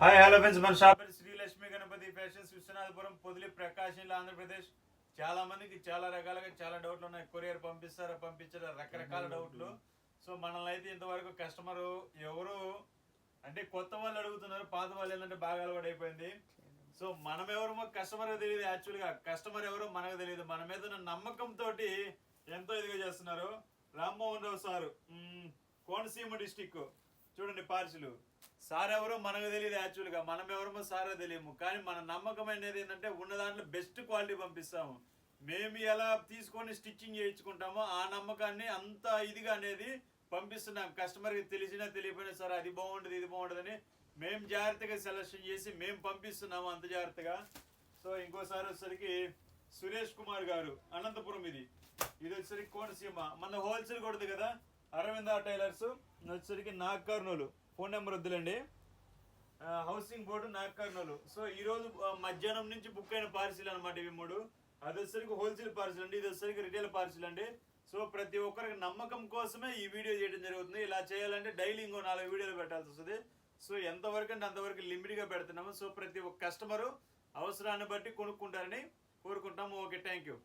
Hi hello friends, మన shop Shri Lakshmi Ganapati fashions, Viswanathapuram, Podili, ప్రకాశం, ఆంధ్రప్రదేశ్. చాలా మందికి చాలా రకాలుగా చాలా డౌట్లు ఉన్నాయి. కొరియర్ పంపించారా రకరకాల డౌట్లు. సో మనల్ని అయితే ఇంతవరకు కస్టమర్ ఎవరు అంటే కొత్త వాళ్ళు అడుగుతున్నారు, పాత వాళ్ళు ఏంటంటే బాగా అలవాటు అయిపోయింది. సో మనం ఎవరో కస్టమర్ తెలియదు, యాక్చువల్గా కస్టమర్ ఎవరో మనకు తెలియదు. మన మీద ఉన్న నమ్మకంతో ఎంతో ఇదిగా చేస్తున్నారు. Rammohan Rao sir, Konaseema district. చూడండి పార్సిల్. సార్ ఎవరో మనకు తెలియదు, యాక్చువల్గా మనం ఎవరో సారే తెలియము. కానీ మన నమ్మకం అనేది ఏంటంటే ఉన్న దాంట్లో బెస్ట్ క్వాలిటీ పంపిస్తాము. మేము ఎలా తీసుకొని స్టిచ్చింగ్ చేయించుకుంటామో ఆ నమ్మకాన్ని అంత ఇదిగా అనేది పంపిస్తున్నాం. కస్టమర్కి తెలిసినా తెలియపోయినా సార్ అది బాగుంటుంది ఇది బాగుంటుందని మేము జాగ్రత్తగా సెలెక్షన్ చేసి మేము పంపిస్తున్నాము, అంత జాగ్రత్తగా. సో ఇంకోసారి వచ్చేసరికి సురేష్ కుమార్ గారు, అనంతపురం. ఇది వచ్చేసరికి కోనసీమ. మన హోల్సేల్ కొడుతుంది కదా, అరవింద టైలర్స్. వచ్చేసరికి నాగ్ కర్నూలు. ఫోన్ నెంబర్ వద్దులండి. Housing board Nag Kurnool. So ఈరోజు మధ్యాహ్నం నుంచి బుక్ అయిన పార్సిల్ అనమాట ఇవి మూడు. అది వచ్చేసరికి హోల్సేల్ పార్సిల్ అండి, ఇది వచ్చేసరికి రిటైల్ పార్సిల్ అండి. సో ప్రతి ఒక్కరికి నమ్మకం కోసమే ఈ వీడియో చేయడం జరుగుతుంది. ఇలా చేయాలంటే డైలీ ఇంకో 4 వీడియోలు పెట్టాల్సి వస్తుంది. సో ఎంతవరకు అంటే అంతవరకు లిమిట్గా పెడుతున్నాము. సో ప్రతి ఒక్క కస్టమరు అవసరాన్ని బట్టి కొనుక్కుంటారని కోరుకుంటాము. Okay, thank you.